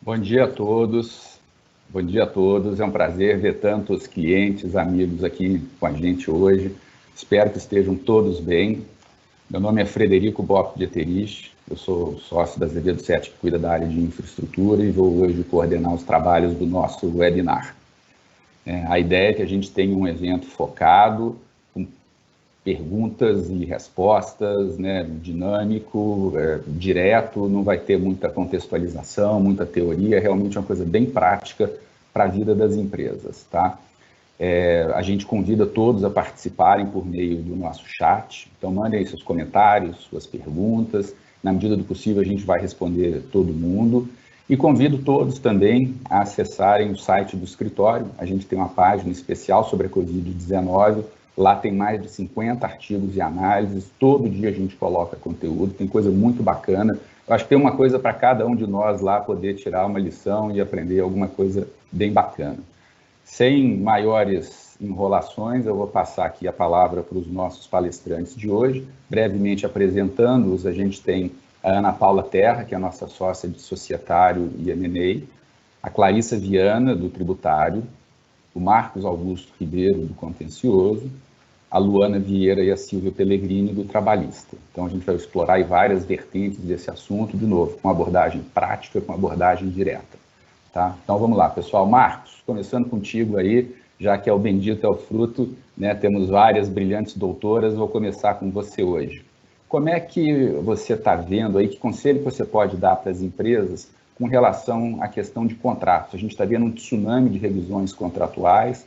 Bom dia a todos. Bom dia a todos. É um prazer ver tantos clientes, amigos aqui com a gente hoje. Espero que estejam todos bem. Meu nome é Frederico Boff de Eterich. Eu sou sócio da Azevedo Sete, que cuida da área de infraestrutura, e vou hoje coordenar os trabalhos do nosso webinar. A ideia é que a gente tenha um evento focado, com perguntas e respostas, dinâmico, direto, não vai ter muita contextualização, muita teoria, é realmente uma coisa bem prática para a vida das empresas, tá? A gente convida todos a participarem por meio do nosso chat, então mandem aí seus comentários, suas perguntas, na medida do possível a gente vai responder todo mundo, e convido todos também a acessarem o site do escritório. A gente tem uma página especial sobre a Covid-19, lá tem mais de 50 artigos e análises, todo dia a gente coloca conteúdo, tem coisa muito bacana. Eu acho que tem uma coisa para cada um de nós lá poder tirar uma lição e aprender alguma coisa bem bacana. Sem maiores enrolações, eu vou passar aqui a palavra para os nossos palestrantes de hoje. Brevemente apresentando-os, a gente tem a Ana Paula Terra, que é a nossa sócia de societário e M&A, a Clarissa Viana, do tributário, o Marcos Augusto Ribeiro, do contencioso, a Luana Vieira e a Silvia Pellegrini, do trabalhista. Então, a gente vai explorar aí várias vertentes desse assunto, de novo, com abordagem prática, com abordagem direta. Tá? Então, vamos lá, pessoal. Marcos, começando contigo aí, já que é o bendito é o fruto, temos várias brilhantes doutoras, vou começar com você hoje. Como é que você está vendo aí, que conselho você pode dar para as empresas com relação à questão de contratos? A gente está vendo um tsunami de revisões contratuais,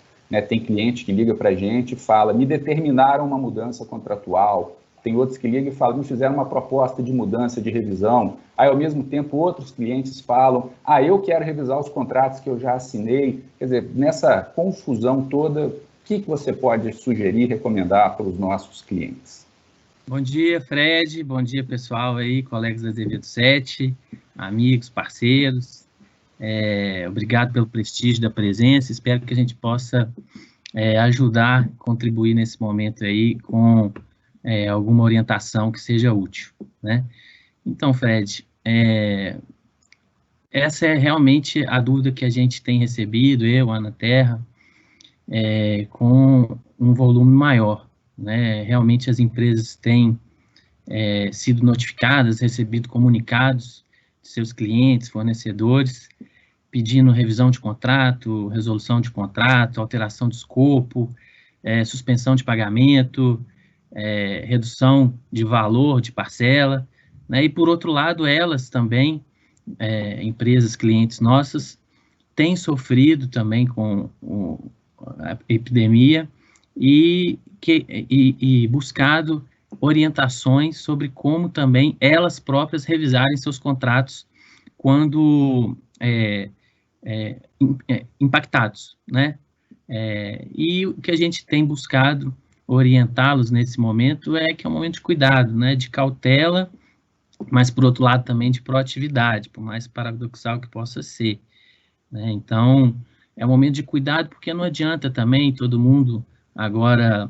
tem cliente que liga para a gente e fala, me determinaram uma mudança contratual, tem outros que ligam e falam, me fizeram uma proposta de mudança de revisão, aí ao mesmo tempo outros clientes falam, eu quero revisar os contratos que eu já assinei. Quer dizer, nessa confusão toda, o que você pode sugerir, recomendar para os nossos clientes? Bom dia, Fred. Bom dia, pessoal aí, colegas da Azevedo 7, amigos, parceiros. Obrigado pelo prestígio da presença. Espero que a gente possa ajudar, contribuir nesse momento aí com alguma orientação que seja útil, né? Então, Fred, essa é realmente a dúvida que a gente tem recebido, eu, Ana Terra, com um volume maior. Realmente as empresas têm sido notificadas, recebido comunicados de seus clientes, fornecedores, pedindo revisão de contrato, resolução de contrato, alteração de escopo, suspensão de pagamento, redução de valor de parcela, e por outro lado, elas também, empresas, clientes nossas, têm sofrido também com a epidemia e buscado orientações sobre como também elas próprias revisarem seus contratos quando impactados, né? E o que a gente tem buscado orientá-los nesse momento é que é um momento de cuidado, de cautela, mas por outro lado também de proatividade, por mais paradoxal que possa ser. Então, é um momento de cuidado, porque não adianta também todo mundo agora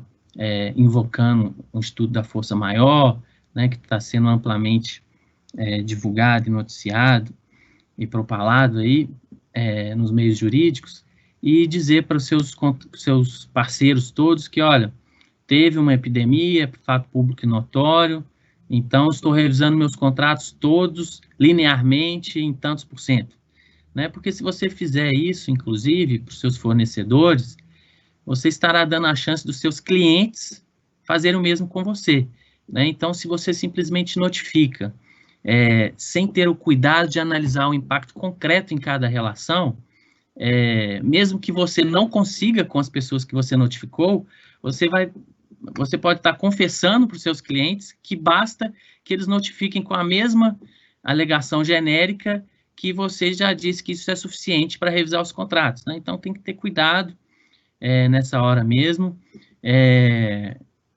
invocando um estudo da força maior, que está sendo amplamente divulgado e noticiado e propalado aí nos meios jurídicos, e dizer para os seus parceiros todos que, olha, teve uma epidemia, fato público e notório, então estou revisando meus contratos todos linearmente em tantos por cento. Porque se você fizer isso, inclusive, para os seus fornecedores, você estará dando a chance dos seus clientes fazerem o mesmo com você. Então, se você simplesmente notifica, sem ter o cuidado de analisar o impacto concreto em cada relação, mesmo que você não consiga com as pessoas que você notificou, você pode estar confessando para os seus clientes que basta que eles notifiquem com a mesma alegação genérica que você já disse que isso é suficiente para revisar os contratos. Então, tem que ter cuidado nessa hora mesmo.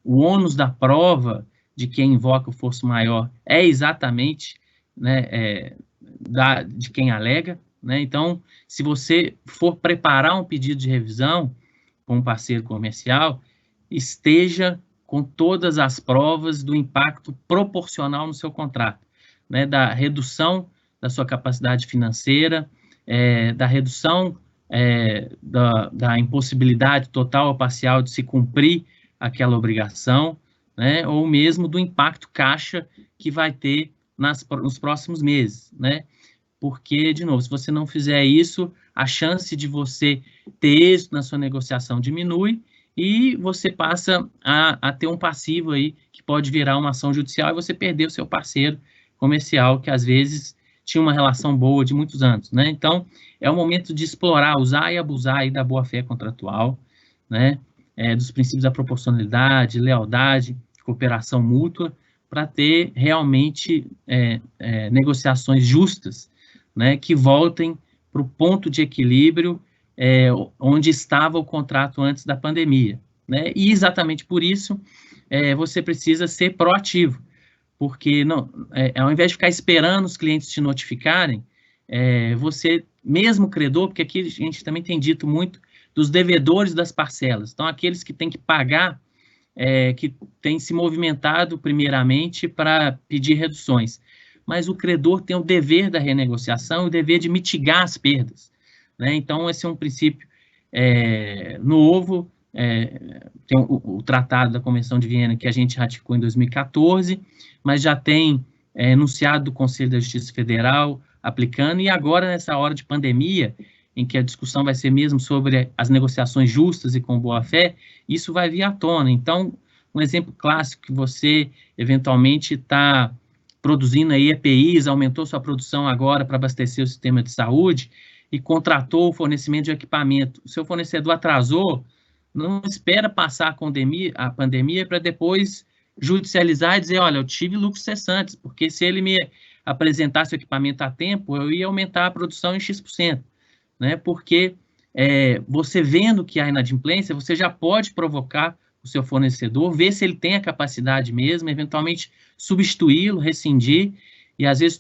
O ônus da prova de quem invoca o força maior é exatamente de quem alega. Então, se você for preparar um pedido de revisão com um parceiro comercial, esteja com todas as provas do impacto proporcional no seu contrato, da redução da sua capacidade financeira, da redução da impossibilidade total ou parcial de se cumprir aquela obrigação, né, ou mesmo do impacto caixa que vai ter nos próximos meses, né? Porque, de novo, se você não fizer isso, a chance de você ter êxito na sua negociação diminui e você passa a ter um passivo aí que pode virar uma ação judicial e você perder o seu parceiro comercial, que às vezes tinha uma relação boa de muitos anos, né? Então, é o momento de explorar, usar e abusar aí da boa-fé contratual, né? Dos princípios da proporcionalidade, lealdade, cooperação mútua, para ter realmente negociações justas, né, que voltem para o ponto de equilíbrio onde estava o contrato antes da pandemia, né? E exatamente por isso você precisa ser proativo, porque ao invés de ficar esperando os clientes te notificarem, você, mesmo credor, porque aqui a gente também tem dito muito dos devedores das parcelas, então aqueles que têm que pagar, que têm se movimentado primeiramente para pedir reduções, mas o credor tem o dever da renegociação, o dever de mitigar as perdas, né? Então, esse é um princípio novo, tem o Tratado da Convenção de Viena, que a gente ratificou em 2014, mas já tem enunciado do Conselho da Justiça Federal aplicando, e agora, nessa hora de pandemia, em que a discussão vai ser mesmo sobre as negociações justas e com boa-fé, isso vai vir à tona. Então, um exemplo clássico que você, eventualmente, está produzindo aí EPIs, aumentou sua produção agora para abastecer o sistema de saúde e contratou o fornecimento de equipamento. O seu fornecedor atrasou, não espera passar a pandemia para depois judicializar e dizer, olha, eu tive lucros cessantes, porque se ele me apresentasse o equipamento a tempo, eu ia aumentar a produção em X%, né? Porque você vendo que há inadimplência, você já pode provocar o seu fornecedor, ver se ele tem a capacidade mesmo, eventualmente substituí-lo, rescindir, e às vezes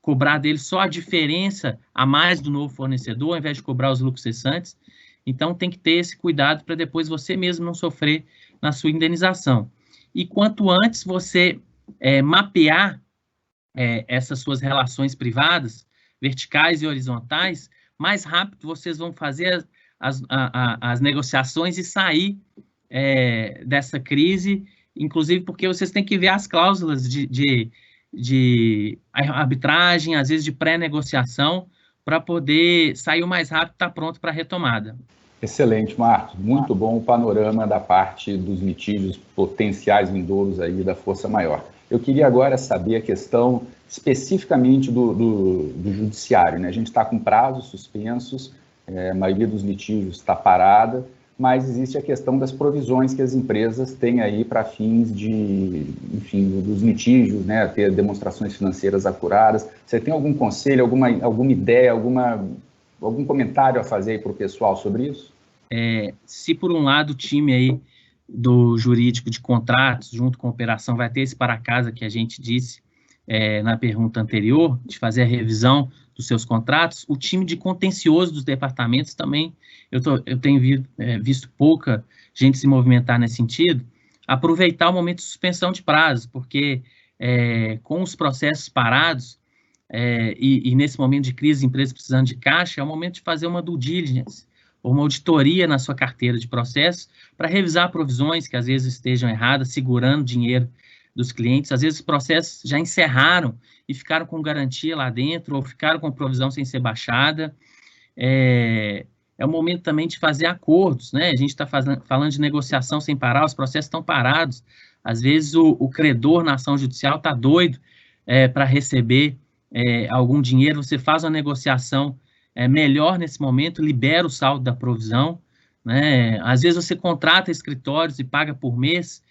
cobrar dele só a diferença a mais do novo fornecedor, ao invés de cobrar os lucros cessantes. Então, tem que ter esse cuidado para depois você mesmo não sofrer na sua indenização. E quanto antes você mapear essas suas relações privadas, verticais e horizontais, mais rápido vocês vão fazer as negociações e sair dessa crise, inclusive porque vocês têm que ver as cláusulas de arbitragem, às vezes de pré-negociação, para poder sair o mais rápido e estar pronto para a retomada. Excelente, Marcos. Muito bom o panorama da parte dos litígios potenciais vindouros aí da força maior. Eu queria agora saber a questão especificamente do judiciário, né? A gente está com prazos suspensos, a maioria dos litígios está parada, mas existe a questão das provisões que as empresas têm aí para fins dos litígios, né? Ter demonstrações financeiras acuradas. Você tem algum conselho, alguma ideia, algum comentário a fazer aí para o pessoal sobre isso? Se por um lado o time aí do jurídico de contratos, junto com a operação, vai ter esse para-casa que a gente disse na pergunta anterior, de fazer a revisão dos seus contratos, o time de contencioso dos departamentos também, eu tenho visto pouca gente se movimentar nesse sentido, aproveitar o momento de suspensão de prazos, porque com os processos parados, e nesse momento de crise, empresas precisando de caixa, é o momento de fazer uma due diligence, ou uma auditoria na sua carteira de processos, para revisar provisões que às vezes estejam erradas, segurando dinheiro dos clientes. Às vezes os processos já encerraram e ficaram com garantia lá dentro, ou ficaram com provisão sem ser baixada. É o momento também de fazer acordos, né? A gente está falando de negociação sem parar, os processos estão parados. Às vezes o credor na ação judicial está doido para receber algum dinheiro, você faz uma negociação melhor nesse momento, libera o saldo da provisão, né? Às vezes você contrata escritórios e paga por mês,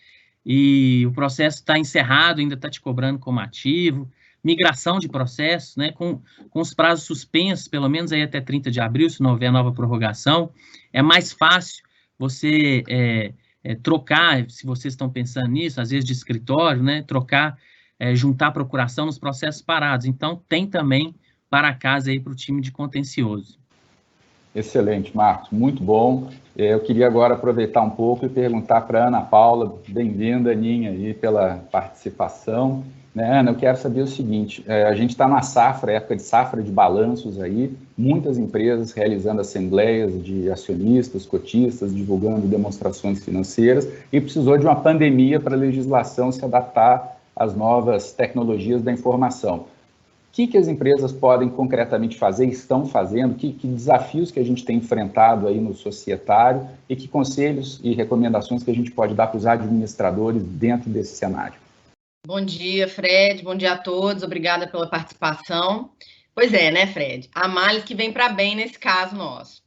e o processo está encerrado, ainda está te cobrando como ativo, migração de processos, né? Com os prazos suspensos, pelo menos aí até 30 de abril, se não houver nova prorrogação, é mais fácil você trocar, se vocês estão pensando nisso, às vezes de escritório, né? Trocar, juntar a procuração nos processos parados. Então, tem também para casa aí para o time de contencioso. Excelente, Marcos, muito bom. Eu queria agora aproveitar um pouco e perguntar para a Ana Paula, bem-vinda, Aninha, aí, pela participação, Né, Ana, eu quero saber o seguinte, a gente está na safra, época de safra de balanços aí, muitas empresas realizando assembleias de acionistas, cotistas, divulgando demonstrações financeiras, e precisou de uma pandemia para a legislação se adaptar às novas tecnologias da informação. O que as empresas podem concretamente fazer, estão fazendo, que desafios que a gente tem enfrentado aí no societário e que conselhos e recomendações que a gente pode dar para os administradores dentro desse cenário? Bom dia, Fred, bom dia a todos, obrigada pela participação. Pois é, né, Fred, a males que vem para bem nesse caso nosso.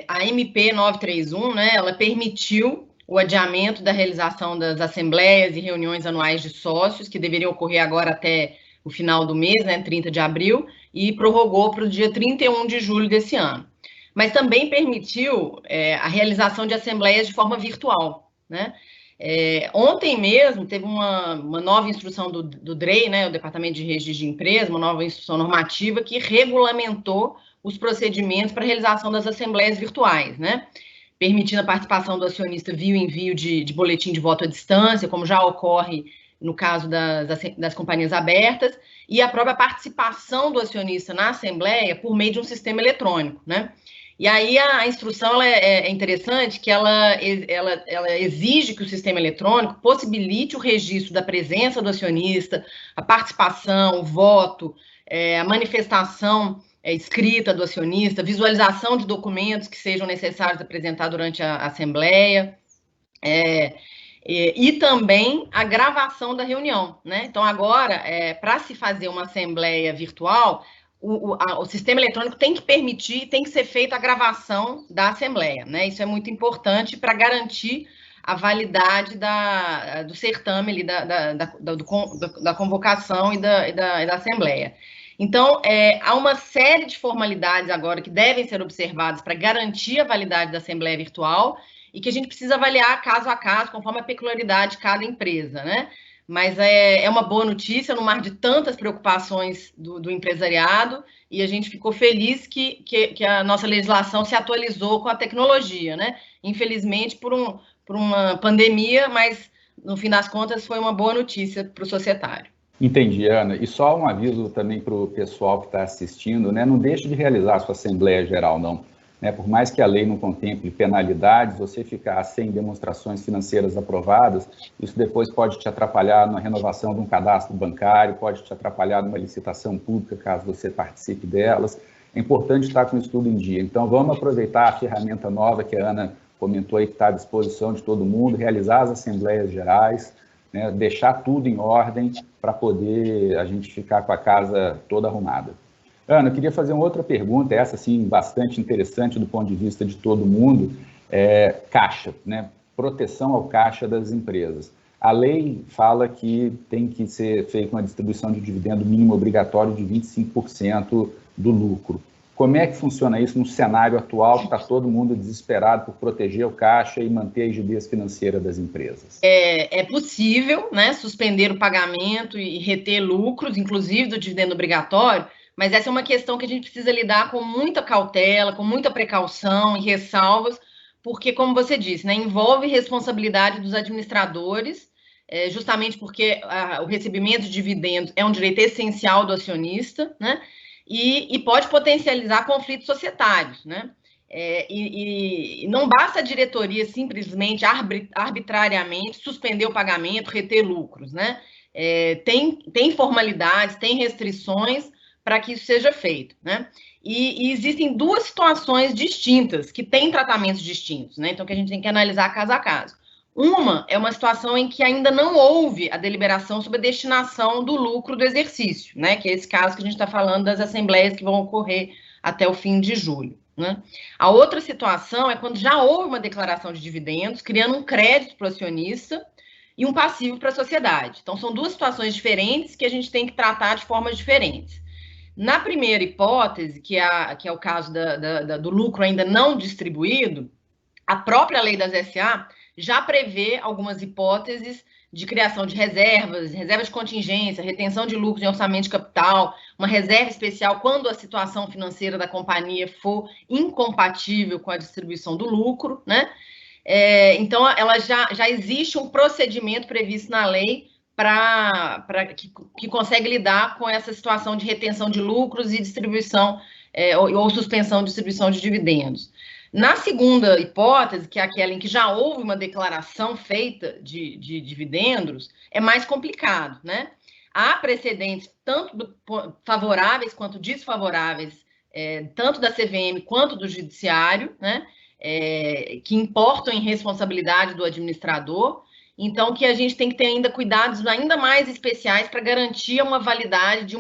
A MP 931, né, ela permitiu o adiamento da realização das assembleias e reuniões anuais de sócios, que deveriam ocorrer agora até o final do mês, né, 30 de abril, e prorrogou para o dia 31 de julho desse ano. Mas também permitiu a realização de assembleias de forma virtual, né? Ontem mesmo teve uma nova instrução do DREI, né, o Departamento de Registro de Empresas, uma nova instrução normativa que regulamentou os procedimentos para a realização das assembleias virtuais, né, permitindo a participação do acionista via o envio de boletim de voto à distância, como já ocorre no caso das companhias abertas, e a própria participação do acionista na assembleia por meio de um sistema eletrônico, né? E aí a instrução é interessante que ela exige que o sistema eletrônico possibilite o registro da presença do acionista, a participação, o voto, a manifestação escrita do acionista, visualização de documentos que sejam necessários apresentar durante a assembleia, e também a gravação da reunião, né? Então, agora, para se fazer uma assembleia virtual, o sistema eletrônico tem que permitir, tem que ser feita a gravação da assembleia, né? Isso é muito importante para garantir a validade do certame ali, da convocação e da assembleia. Então, há uma série de formalidades agora que devem ser observadas para garantir a validade da assembleia virtual e que a gente precisa avaliar caso a caso, conforme a peculiaridade de cada empresa, né? Mas é uma boa notícia no mar de tantas preocupações do empresariado, e a gente ficou feliz que a nossa legislação se atualizou com a tecnologia, né? Infelizmente, por uma pandemia, mas no fim das contas foi uma boa notícia para o societário. Entendi, Ana. E só um aviso também para o pessoal que está assistindo, né? Não deixe de realizar a sua Assembleia Geral, não. Por mais que a lei não contemple penalidades, você ficar sem demonstrações financeiras aprovadas, isso depois pode te atrapalhar na renovação de um cadastro bancário, pode te atrapalhar numa licitação pública, caso você participe delas. É importante estar com o estudo em dia. Então, vamos aproveitar a ferramenta nova que a Ana comentou aí, que está à disposição de todo mundo, realizar as assembleias gerais, né, deixar tudo em ordem para poder a gente ficar com a casa toda arrumada. Ana, eu queria fazer uma outra pergunta, essa sim bastante interessante do ponto de vista de todo mundo, caixa, né? Proteção ao caixa das empresas. A lei fala que tem que ser feita uma distribuição de dividendo mínimo obrigatório de 25% do lucro. Como é que funciona isso no cenário atual, que está todo mundo desesperado por proteger o caixa e manter a rigidez financeira das empresas? É possível, né, suspender o pagamento e reter lucros, inclusive do dividendo obrigatório, mas essa é uma questão que a gente precisa lidar com muita cautela, com muita precaução e ressalvas, porque, como você disse, né, envolve responsabilidade dos administradores, justamente porque o recebimento de dividendos é um direito essencial do acionista, né, e pode potencializar conflitos societários, né? E não basta a diretoria simplesmente, arbitrariamente, suspender o pagamento, reter lucros, né? Tem formalidades, tem restrições para que isso seja feito, né? E existem duas situações distintas, que têm tratamentos distintos, né? Então, que a gente tem que analisar caso a caso. Uma é uma situação em que ainda não houve a deliberação sobre a destinação do lucro do exercício, né? Que é esse caso que a gente está falando das assembleias que vão ocorrer até o fim de julho, né? A outra situação é quando já houve uma declaração de dividendos, criando um crédito para o acionista e um passivo para a sociedade. Então, são duas situações diferentes que a gente tem que tratar de formas diferentes. Na primeira hipótese, que é o caso do lucro ainda não distribuído, a própria lei das SA já prevê algumas hipóteses de criação de reservas de contingência, retenção de lucros em orçamento de capital, uma reserva especial quando a situação financeira da companhia for incompatível com a distribuição do lucro, né? Então, ela já existe um procedimento previsto na lei que consegue lidar com essa situação de retenção de lucros e distribuição ou suspensão de distribuição de dividendos. Na segunda hipótese, que é aquela em que já houve uma declaração feita de dividendos, é mais complicado, né? Há precedentes tanto favoráveis quanto desfavoráveis, tanto da CVM quanto do Judiciário, né? Que importam em responsabilidade do administrador. Então, que a gente tem que ter ainda cuidados ainda mais especiais para garantir uma validade de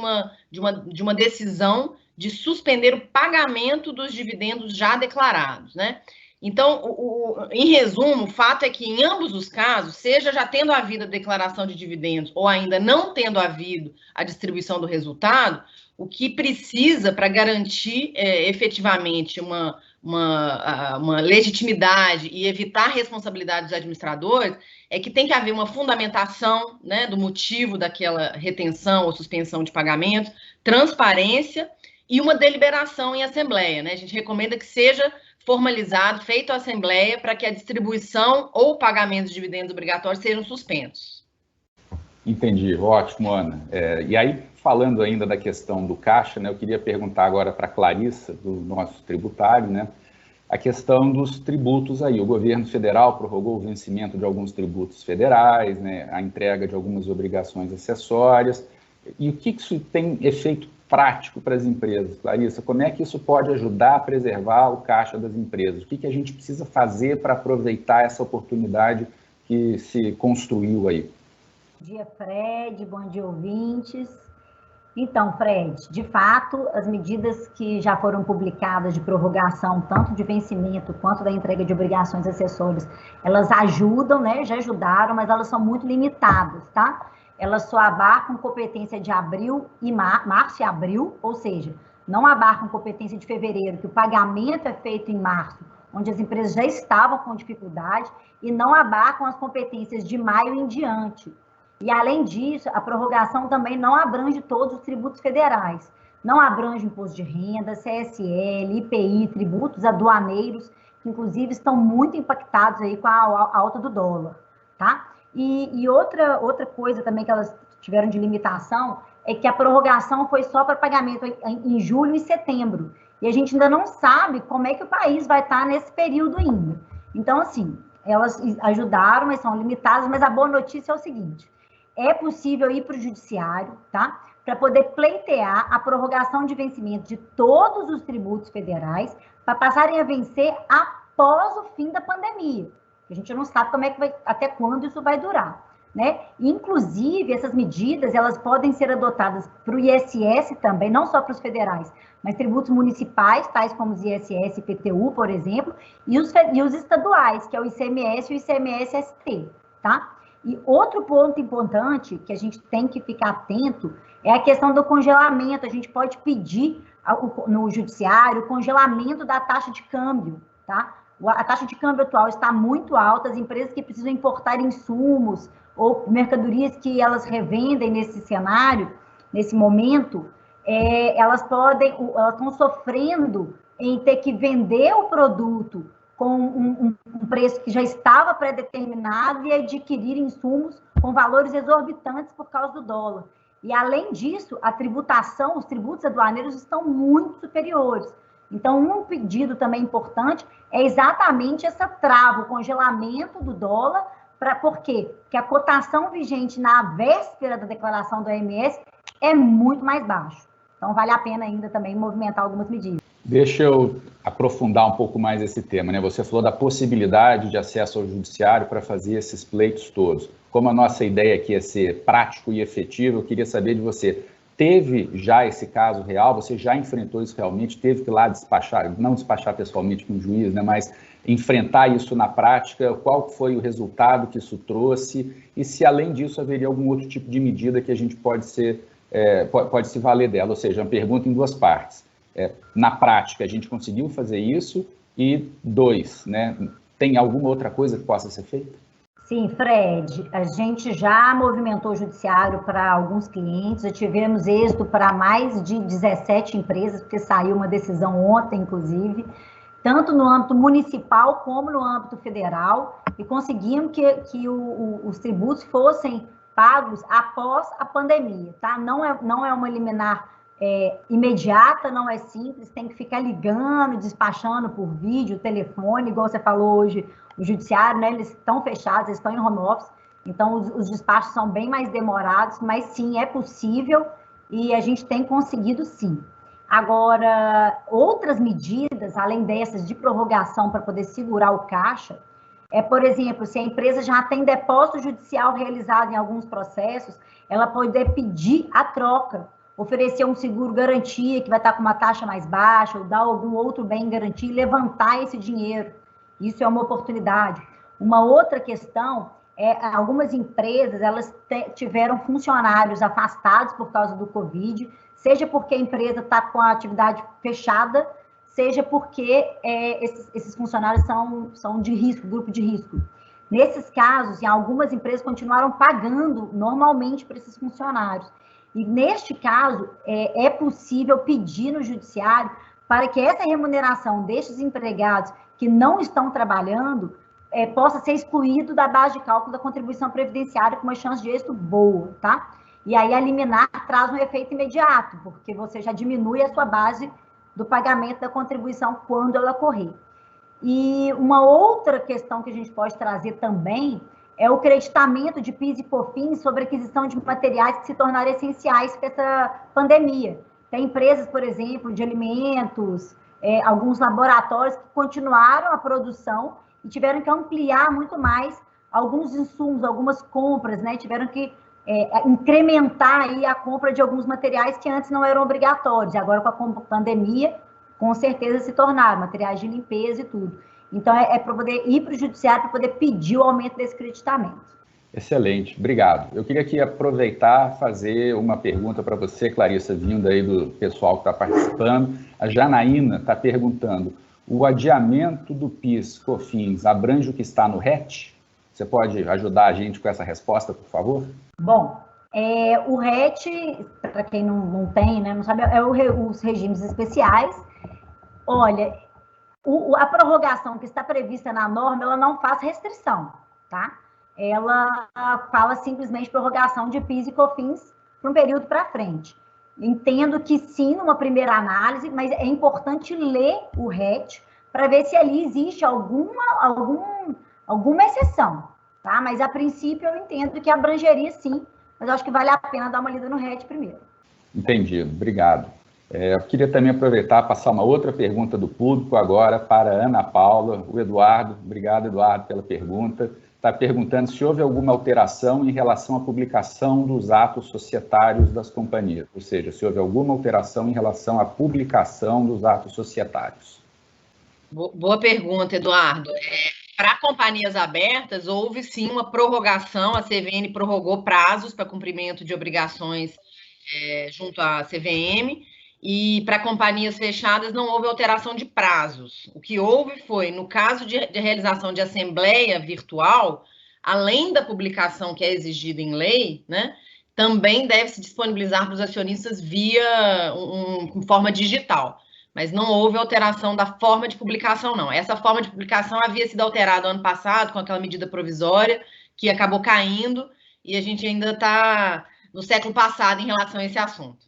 uma decisão de suspender o pagamento dos dividendos já declarados, né? Então, em resumo, o fato é que em ambos os casos, seja já tendo havido a declaração de dividendos ou ainda não tendo havido a distribuição do resultado, o que precisa para garantir efetivamente uma legitimidade e evitar responsabilidade dos administradores é que tem que haver uma fundamentação, né, do motivo daquela retenção ou suspensão de pagamentos, transparência e uma deliberação em assembleia, né? A gente recomenda que seja formalizado, feito a assembleia, para que a distribuição ou o pagamento de dividendos obrigatórios sejam suspensos. Entendi, ótimo, Ana. E aí, falando ainda da questão do caixa, né, eu queria perguntar agora para a Clarissa, do nosso tributário, né, a questão dos tributos aí. O governo federal prorrogou o vencimento de alguns tributos federais, né, a entrega de algumas obrigações acessórias. E o que isso tem efeito prático para as empresas, Clarissa? Como é que isso pode ajudar a preservar o caixa das empresas? O que a gente precisa fazer para aproveitar essa oportunidade que se construiu aí? Bom dia, Fred. Bom dia, ouvintes. Então, Fred, de fato, as medidas que já foram publicadas de prorrogação, tanto de vencimento quanto da entrega de obrigações acessórias, elas ajudam, né? Já ajudaram, mas elas são muito limitadas, tá? Elas só abarcam competência de abril e março e abril, ou seja, não abarcam competência de fevereiro, que o pagamento é feito em março, onde as empresas já estavam com dificuldade, e não abarcam as competências de maio em diante. E, além disso, a prorrogação também não abrange todos os tributos federais. Não abrange imposto de renda, CSL, IPI, tributos aduaneiros, que, inclusive, estão muito impactados aí com a alta do dólar, tá? E outra coisa também que elas tiveram de limitação é que a prorrogação foi só para pagamento em julho e setembro. E a gente ainda não sabe como é que o país vai estar nesse período ainda. Então, assim, elas ajudaram, mas são limitadas, mas a boa notícia é o seguinte: é possível ir para o judiciário, tá? Para poder pleitear a prorrogação de vencimento de todos os tributos federais para passarem a vencer após o fim da pandemia. A gente não sabe como é que até quando isso vai durar, né? Inclusive, essas medidas, elas podem ser adotadas para o ISS também, não só para os federais, mas tributos municipais, tais como os ISS e IPTU, por exemplo, e os estaduais, que é o ICMS e o ICMS-ST, tá? E outro ponto importante que a gente tem que ficar atento é a questão do congelamento. A gente pode pedir no judiciário o congelamento da taxa de câmbio, tá? A taxa de câmbio atual está muito alta, as empresas que precisam importar insumos ou mercadorias que elas revendem nesse cenário, nesse momento, elas estão sofrendo em ter que vender o produto com um preço que já estava pré-determinado e adquirir insumos com valores exorbitantes por causa do dólar. E, além disso, a tributação, os tributos aduaneiros estão muito superiores. Então, um pedido também importante é exatamente essa trava, o congelamento do dólar. Por quê? Porque a cotação vigente na véspera da declaração do OMS é muito mais baixa. Então, vale a pena ainda também movimentar algumas medidas. Deixa eu aprofundar um pouco mais esse tema, né? Você falou da possibilidade de acesso ao judiciário para fazer esses pleitos todos. Como a nossa ideia aqui é ser prático e efetivo, eu queria saber de você, teve já esse caso real? Você já enfrentou isso realmente? Teve que ir lá despachar, não despachar pessoalmente com o juiz, né? Mas enfrentar isso na prática? Qual foi o resultado que isso trouxe? E se, além disso, haveria algum outro tipo de medida que a gente pode se valer dela? Ou seja, uma pergunta em duas partes. Na prática, a gente conseguiu fazer isso? E 2, né, tem alguma outra coisa que possa ser feita? Sim, Fred, a gente já movimentou o judiciário para alguns clientes, já tivemos êxito para mais de 17 empresas, porque saiu uma decisão ontem, inclusive, tanto no âmbito municipal como no âmbito federal, e conseguimos que os tributos fossem pagos após a pandemia, tá? Não é uma liminar imediata, não é simples, tem que ficar ligando, despachando por vídeo, telefone, igual você falou hoje, o judiciário, né? Eles estão fechados, eles estão em home office, então os despachos são bem mais demorados, mas sim, é possível e a gente tem conseguido sim. Agora, outras medidas, além dessas de prorrogação para poder segurar o caixa, por exemplo, se a empresa já tem depósito judicial realizado em alguns processos, ela pode pedir a troca, oferecer um seguro garantia que vai estar com uma taxa mais baixa, ou dar algum outro bem em garantia e levantar esse dinheiro. Isso é uma oportunidade. Uma outra questão algumas empresas, elas tiveram funcionários afastados por causa do Covid, seja porque a empresa está com a atividade fechada, seja porque esses funcionários são de risco, grupo de risco. Nesses casos, em algumas empresas continuaram pagando normalmente para esses funcionários. E neste caso, é possível pedir no judiciário para que essa remuneração destes empregados que não estão trabalhando possa ser excluído da base de cálculo da contribuição previdenciária com uma chance de êxito boa, tá? E aí a liminar traz um efeito imediato, porque você já diminui a sua base do pagamento da contribuição quando ela ocorrer. E uma outra questão que a gente pode trazer também é o creditamento de PIS e COFINS sobre aquisição de materiais que se tornaram essenciais para essa pandemia. Tem empresas, por exemplo, de alimentos, alguns laboratórios que continuaram a produção e tiveram que ampliar muito mais alguns insumos, algumas compras, né? Tiveram que incrementar aí a compra de alguns materiais que antes não eram obrigatórios. Agora, com a pandemia, com certeza se tornaram materiais de limpeza e tudo. Então, para poder ir para o judiciário, para poder pedir o aumento desse creditamento. Excelente, obrigado. Eu queria aqui aproveitar e fazer uma pergunta para você, Clarissa, vindo aí do pessoal que está participando. A Janaína está perguntando, o adiamento do PIS, COFINS, abrange o que está no RET? Você pode ajudar a gente com essa resposta, por favor? Bom, o RET, para quem não tem, né, não sabe, os regimes especiais. Olha, a prorrogação que está prevista na norma, ela não faz restrição, tá? Ela fala simplesmente prorrogação de PIS e COFINS para um período para frente. Entendo que sim, numa primeira análise, mas é importante ler o RET para ver se ali existe alguma exceção, tá? Mas a princípio eu entendo que abrangeria sim, mas eu acho que vale a pena dar uma lida no RET primeiro. Entendido, obrigado. Eu queria também aproveitar e passar uma outra pergunta do público agora para a Ana Paula. O Eduardo, obrigado, Eduardo, pela pergunta. Está perguntando se houve alguma alteração em relação à publicação dos atos societários das companhias, ou seja, se houve alguma alteração em relação à publicação dos atos societários. Boa pergunta, Eduardo. Para companhias abertas, houve sim uma prorrogação, a CVM prorrogou prazos para cumprimento de obrigações junto à CVM, e para companhias fechadas não houve alteração de prazos. O que houve foi, no caso de realização de assembleia virtual, além da publicação que é exigida em lei, né, também deve se disponibilizar para os acionistas via forma digital. Mas não houve alteração da forma de publicação, não. Essa forma de publicação havia sido alterada ano passado com aquela medida provisória que acabou caindo e a gente ainda está no século passado em relação a esse assunto.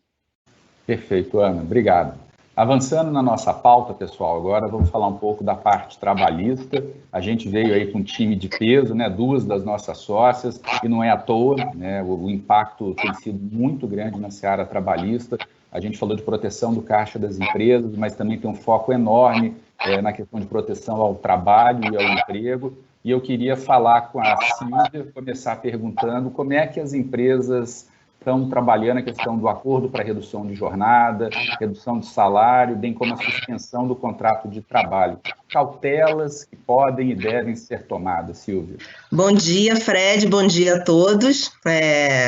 Perfeito, Ana. Obrigado. Avançando na nossa pauta, pessoal, agora vamos falar um pouco da parte trabalhista. A gente veio aí com um time de peso, né? 2 das nossas sócias, e não é à toa, né? O impacto tem sido muito grande na seara trabalhista. A gente falou de proteção do caixa das empresas, mas também tem um foco enorme na questão de proteção ao trabalho e ao emprego. E eu queria falar com a Silvia, começar perguntando como é que as empresas estão trabalhando a questão do acordo para redução de jornada, redução de salário, bem como a suspensão do contrato de trabalho. Cautelas que podem e devem ser tomadas, Silvia. Bom dia, Fred, bom dia a todos.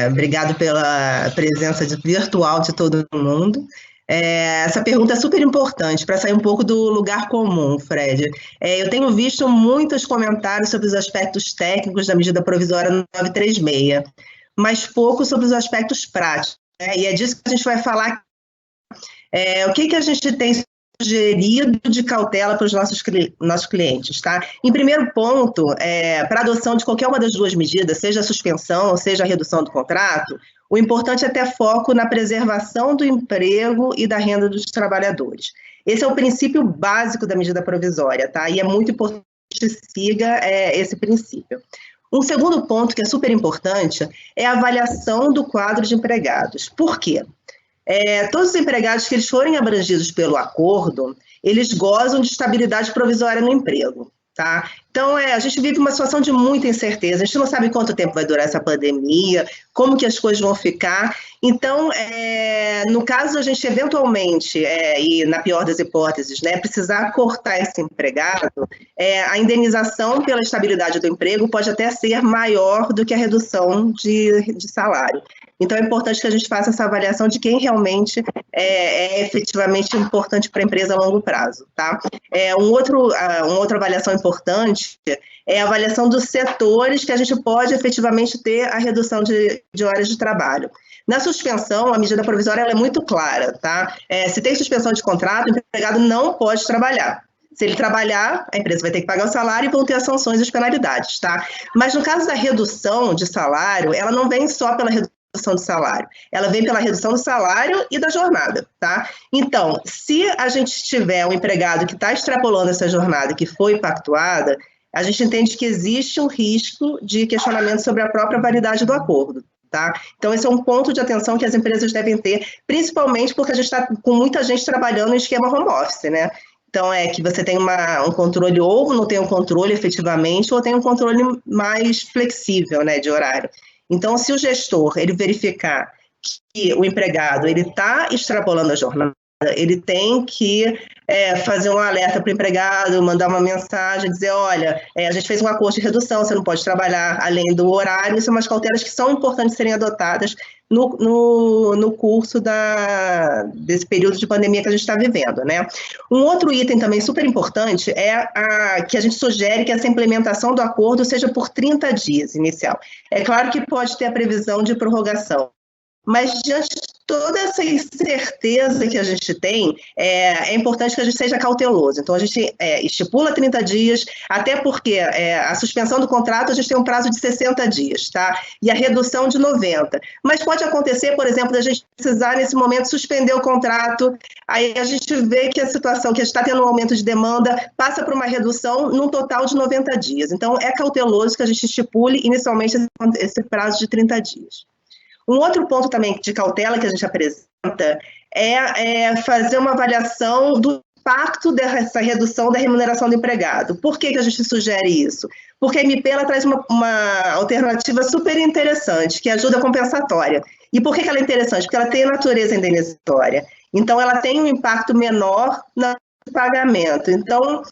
Obrigado pela presença virtual de todo mundo. Essa pergunta é super importante para sair um pouco do lugar comum, Fred. Eu tenho visto muitos comentários sobre os aspectos técnicos da medida provisória 936, mas pouco sobre os aspectos práticos, né? E é disso que a gente vai falar. O que a gente tem sugerido de cautela para os nossos clientes, tá? Em primeiro ponto, para a adoção de qualquer uma das duas medidas, seja a suspensão, seja a redução do contrato, o importante é ter foco na preservação do emprego e da renda dos trabalhadores. Esse é o princípio básico da medida provisória, tá? E é muito importante que siga esse princípio. Um segundo ponto que é super importante é a avaliação do quadro de empregados. Por quê? Todos os empregados que eles forem abrangidos pelo acordo, eles gozam de estabilidade provisória no emprego, tá? Então, a gente vive uma situação de muita incerteza, a gente não sabe quanto tempo vai durar essa pandemia, como que as coisas vão ficar. Então, no caso a gente eventualmente, e na pior das hipóteses, né, precisar cortar esse empregado, a indenização pela estabilidade do emprego pode até ser maior do que a redução de salário. Então, é importante que a gente faça essa avaliação de quem realmente é efetivamente importante para a empresa a longo prazo, tá? Uma outra avaliação importante é a avaliação dos setores que a gente pode efetivamente ter a redução de horas de trabalho. Na suspensão, a medida provisória ela é muito clara, tá? Se tem suspensão de contrato, o empregado não pode trabalhar. Se ele trabalhar, a empresa vai ter que pagar o salário e vão ter as sanções e as penalidades, tá? Mas no caso da redução de salário, ela não vem só pela redução de salário, ela vem pela redução do salário e da jornada, tá? Então, se a gente tiver um empregado que está extrapolando essa jornada que foi pactuada, a gente entende que existe um risco de questionamento sobre a própria validade do acordo, tá? Então, esse é um ponto de atenção que as empresas devem ter, principalmente porque a gente está com muita gente trabalhando em esquema home office, né? Então, que você tem um controle, ou não tem um controle efetivamente, ou tem um controle mais flexível, né, de horário. Então, se o gestor ele verificar que o empregado ele está extrapolando a jornada, ele tem que fazer um alerta para o empregado, mandar uma mensagem, dizer, olha, a gente fez um acordo de redução, você não pode trabalhar além do horário. São umas cautelas que são importantes serem adotadas no curso desse período de pandemia que a gente está vivendo, né? Um outro item também super importante que a gente sugere que essa implementação do acordo seja por 30 dias inicial. É claro que pode ter a previsão de prorrogação, mas diante de toda essa incerteza que a gente tem, é importante que a gente seja cauteloso. Então, a gente estipula 30 dias, até porque a suspensão do contrato, a gente tem um prazo de 60 dias, tá? E a redução de 90. Mas pode acontecer, por exemplo, da gente precisar, nesse momento, suspender o contrato, aí a gente vê que a situação, que a gente está tendo um aumento de demanda, passa por uma redução num total de 90 dias. Então, é cauteloso que a gente estipule, inicialmente, esse prazo de 30 dias. Um outro ponto também de cautela que a gente apresenta é fazer uma avaliação do impacto dessa redução da remuneração do empregado. Por que a gente sugere isso? Porque a MP ela traz uma alternativa super interessante, que é a ajuda compensatória. E por que ela é interessante? Porque ela tem natureza indenizatória. Então, ela tem um impacto menor no pagamento. Então,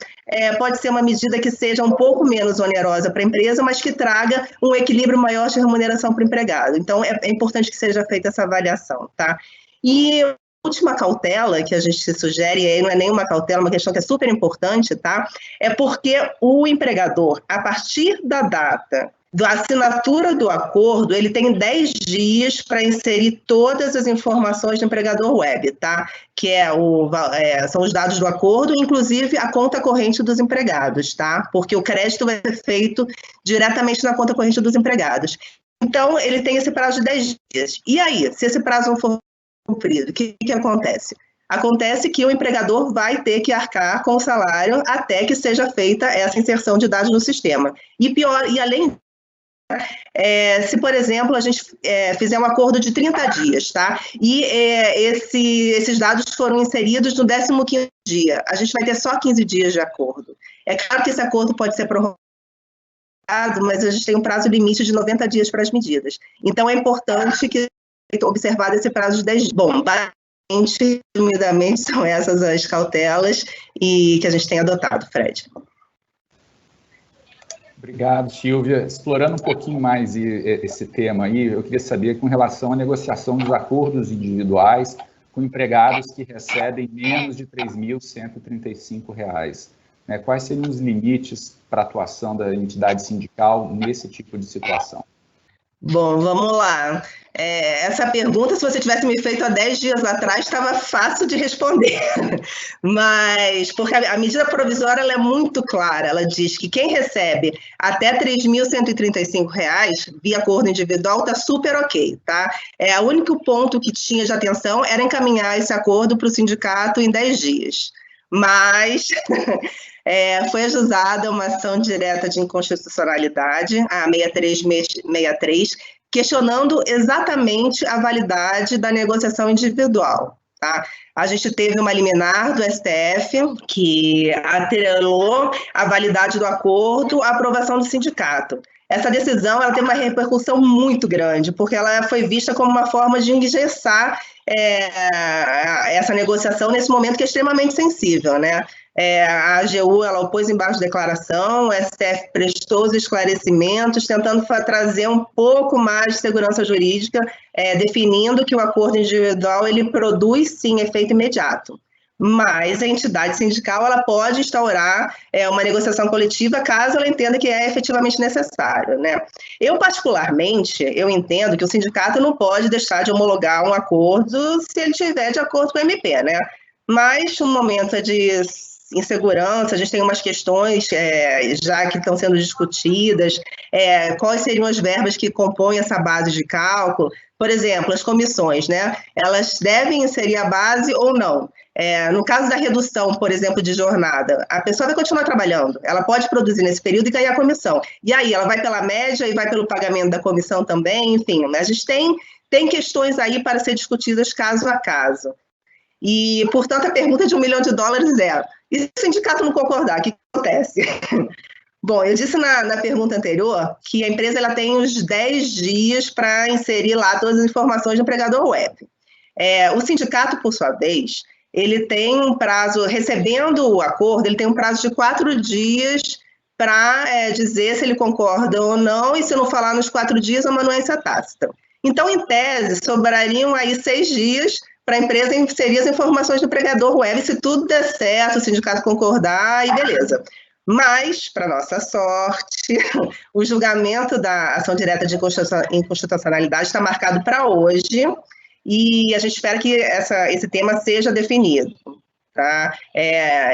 pode ser uma medida que seja um pouco menos onerosa para a empresa, mas que traga um equilíbrio maior de remuneração para o empregado. Então, é importante que seja feita essa avaliação, tá? E a última cautela que a gente se sugere, e aí não é nenhuma cautela, uma questão que é super importante, tá? É porque o empregador, a partir da data da assinatura do acordo, ele tem 10 dias para inserir todas as informações do empregador web, tá? Que são os dados do acordo, inclusive a conta corrente dos empregados, tá? Porque o crédito vai ser feito diretamente na conta corrente dos empregados. Então, ele tem esse prazo de 10 dias. E aí, se esse prazo não for cumprido, o que acontece? Acontece que o empregador vai ter que arcar com o salário até que seja feita essa inserção de dados no sistema. E além se, por exemplo, a gente fizer um acordo de 30 dias, tá? E esses dados foram inseridos no 15º dia, a gente vai ter só 15 dias de acordo. É claro que esse acordo pode ser prorrogado, mas a gente tem um prazo limite de 90 dias para as medidas. Então, é importante que seja observado esse prazo de 10 dias. Bom, basicamente, resumidamente, são essas as cautelas que a gente tem adotado, Fred. Obrigado, Silvia. Explorando um pouquinho mais esse tema aí, eu queria saber com relação à negociação dos acordos individuais com empregados que recebem menos de R$ 3.135. Né? Quais seriam os limites para a atuação da entidade sindical nesse tipo de situação? Bom, vamos lá. Essa pergunta, se você tivesse me feito há 10 dias atrás, estava fácil de responder. Mas, porque a medida provisória ela é muito clara, ela diz que quem recebe até R$ 3.135 via acordo individual está super ok, tá? O único ponto que tinha de atenção era encaminhar esse acordo para o sindicato em 10 dias. Mas foi ajuizada uma ação direta de inconstitucionalidade, a 6363, questionando exatamente a validade da negociação individual. Tá? A gente teve uma liminar do STF que atrelou a validade do acordo à aprovação do sindicato. Essa decisão ela tem uma repercussão muito grande, porque ela foi vista como uma forma de engessar essa negociação nesse momento que é extremamente sensível, né? A AGU ela opôs embaixo de declaração, o STF prestou os esclarecimentos, tentando trazer um pouco mais de segurança jurídica, definindo que o acordo individual ele produz, sim, efeito imediato. Mas a entidade sindical ela pode instaurar uma negociação coletiva caso ela entenda que é efetivamente necessário, né? Eu, particularmente, eu entendo que o sindicato não pode deixar de homologar um acordo se ele tiver de acordo com o MP, né? Mas, no momento de insegurança, a gente tem umas questões já que estão sendo discutidas, quais seriam as verbas que compõem essa base de cálculo. Por exemplo, as comissões, né? Elas devem inserir a base ou não. No caso da redução, por exemplo, de jornada, a pessoa vai continuar trabalhando, ela pode produzir nesse período e ganhar a comissão. E aí, ela vai pela média e vai pelo pagamento da comissão também, enfim. A gente tem questões aí para ser discutidas caso a caso. E, portanto, a pergunta de $1 milhão é: e se o sindicato não concordar, o que acontece? Bom, eu disse na pergunta anterior que a empresa ela tem uns 10 dias para inserir lá todas as informações do empregador web. O sindicato, por sua vez, ele tem um prazo, recebendo o acordo, ele tem um prazo de 4 dias para dizer se ele concorda ou não, e se não falar nos 4 dias, a manuência tácita. Então, em tese, sobrariam aí 6 dias para a empresa inserir as informações do empregador web, se tudo der certo, o sindicato concordar, e beleza. Mas, para nossa sorte, o julgamento da ação direta de inconstitucionalidade está marcado para hoje, e a gente espera que esse tema seja definido. Tá?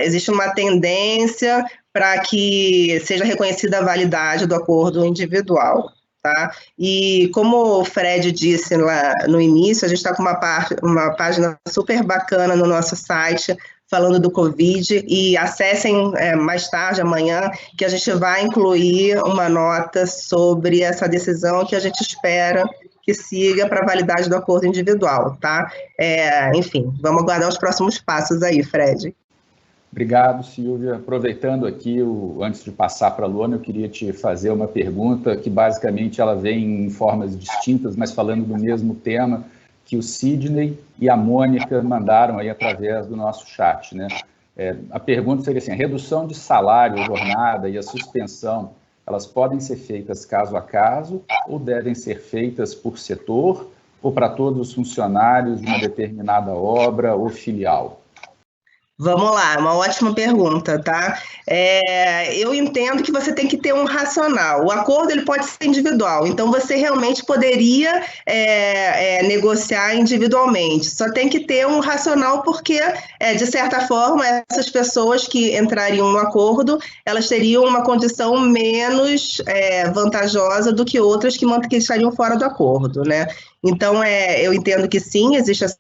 Existe uma tendência para que seja reconhecida a validade do acordo individual. Tá? E como o Fred disse lá no início, a gente está com uma página super bacana no nosso site falando do Covid, e acessem mais tarde, amanhã, que a gente vai incluir uma nota sobre essa decisão que a gente espera que siga para a validade do acordo individual, tá? Enfim, vamos aguardar os próximos passos aí, Fred. Obrigado, Silvia. Aproveitando aqui, antes de passar para a Luana, eu queria te fazer uma pergunta que basicamente ela vem em formas distintas, mas falando do mesmo tema, que o Sidney e a Mônica mandaram aí através do nosso chat, né? A pergunta seria assim: a redução de salário, jornada e a suspensão, elas podem ser feitas caso a caso ou devem ser feitas por setor ou para todos os funcionários de uma determinada obra ou filial? Vamos lá, uma ótima pergunta, tá? Eu entendo que você tem que ter um racional. O acordo ele pode ser individual, então você realmente poderia negociar individualmente. Só tem que ter um racional porque, de certa forma, essas pessoas que entrariam no acordo, elas teriam uma condição menos vantajosa do que outras que estariam fora do acordo, né? Então, eu entendo que sim, existe essa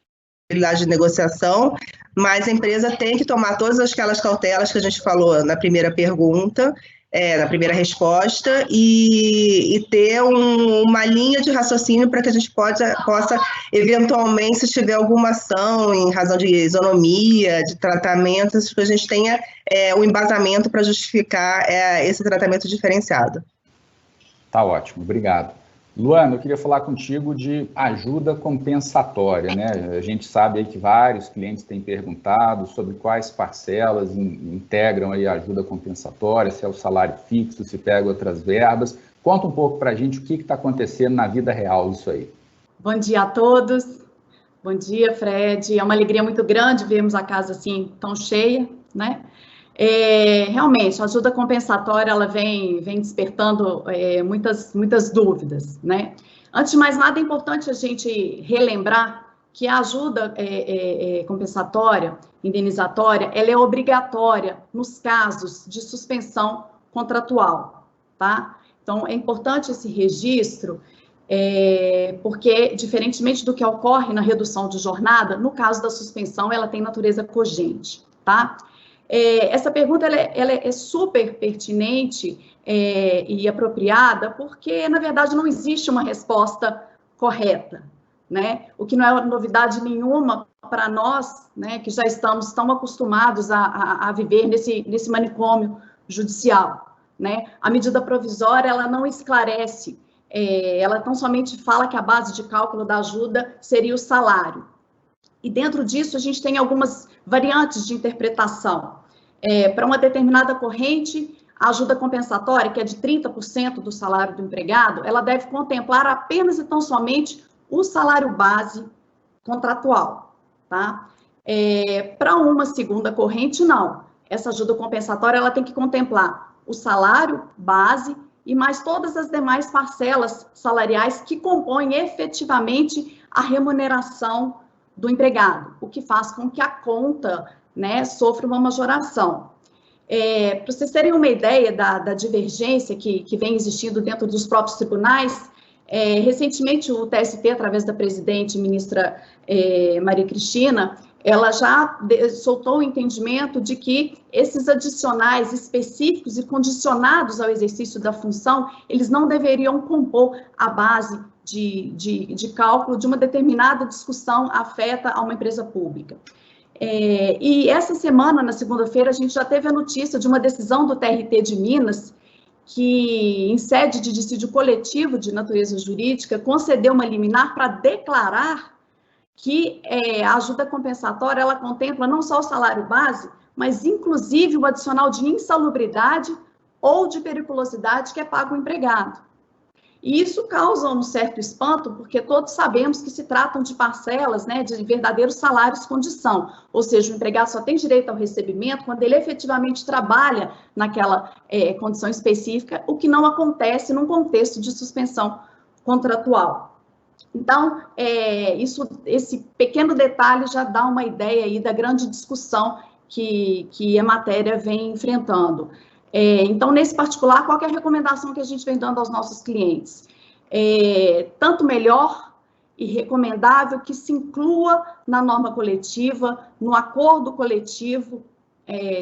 possibilidade de negociação, mas a empresa tem que tomar todas aquelas cautelas que a gente falou na primeira pergunta, na primeira resposta, e ter uma linha de raciocínio para que a gente possa, eventualmente, se tiver alguma ação em razão de isonomia, de tratamentos, que a gente tenha o embasamento para justificar esse tratamento diferenciado. Tá ótimo, obrigado. Luana, eu queria falar contigo de ajuda compensatória, né? A gente sabe aí que vários clientes têm perguntado sobre quais parcelas integram aí a ajuda compensatória, se é o salário fixo, se pega outras verbas. Conta um pouco para a gente o que está acontecendo na vida real isso aí. Bom dia a todos. Bom dia, Fred. É uma alegria muito grande vermos a casa assim tão cheia, né? Realmente, a ajuda compensatória, ela vem despertando muitas dúvidas, né? Antes de mais nada, é importante a gente relembrar que a ajuda compensatória, indenizatória, ela é obrigatória nos casos de suspensão contratual, tá? Então, é importante esse registro, porque, diferentemente do que ocorre na redução de jornada, no caso da suspensão, ela tem natureza cogente, tá? Essa pergunta ela é super pertinente e apropriada, porque, na verdade, não existe uma resposta correta, né? O que não é novidade nenhuma para nós, né, que já estamos tão acostumados a viver nesse manicômio judicial, né? A medida provisória, ela não esclarece, ela tão somente fala que a base de cálculo da ajuda seria o salário. E dentro disso, a gente tem algumas variantes de interpretação. Para uma determinada corrente, a ajuda compensatória, que é de 30% do salário do empregado, ela deve contemplar apenas e tão somente o salário base contratual, tá? Para uma segunda corrente, não. Essa ajuda compensatória, ela tem que contemplar o salário base e mais todas as demais parcelas salariais que compõem efetivamente a remuneração do empregado, o que faz com que a conta, né, sofra uma majoração. Para vocês terem uma ideia da divergência que vem existindo dentro dos próprios tribunais, recentemente o TST, através da presidente ministra Maria Cristina, ela já soltou o entendimento de que esses adicionais específicos e condicionados ao exercício da função, eles não deveriam compor a base de cálculo de uma determinada discussão afeta a uma empresa pública. E essa semana, na segunda-feira, a gente já teve a notícia de uma decisão do TRT de Minas, que, em sede de dissídio coletivo de natureza jurídica, concedeu uma liminar para declarar que a ajuda compensatória, ela contempla não só o salário base, mas inclusive o adicional de insalubridade ou de periculosidade que é pago ao empregado. E isso causa um certo espanto, porque todos sabemos que se tratam de parcelas, né, de verdadeiros salários condição, ou seja, o empregado só tem direito ao recebimento quando ele efetivamente trabalha naquela condição específica, o que não acontece num contexto de suspensão contratual. Então, esse pequeno detalhe já dá uma ideia aí da grande discussão que a matéria vem enfrentando. Então, nesse particular, qual que é a recomendação que a gente vem dando aos nossos clientes? Tanto melhor e recomendável que se inclua na norma coletiva, no acordo coletivo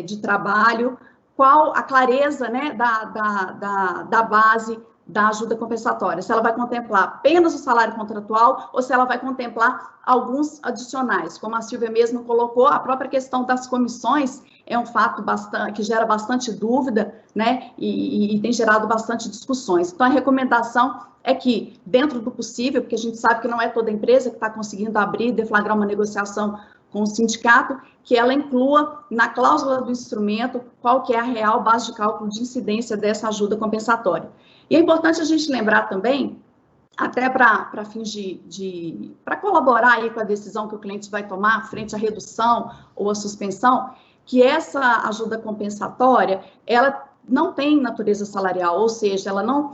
de trabalho, qual a clareza, né, da base da ajuda compensatória, se ela vai contemplar apenas o salário contratual ou se ela vai contemplar alguns adicionais. Como a Silvia mesmo colocou, a própria questão das comissões é um fato que gera bastante dúvida, né, e tem gerado bastante discussões. Então, a recomendação é que, dentro do possível, porque a gente sabe que não é toda empresa que está conseguindo abrir e deflagrar uma negociação com o sindicato, que ela inclua na cláusula do instrumento qual que é a real base de cálculo de incidência dessa ajuda compensatória. E é importante a gente lembrar também, até para fins para colaborar aí com a decisão que o cliente vai tomar frente à redução ou à suspensão, que essa ajuda compensatória, ela não tem natureza salarial, ou seja, ela não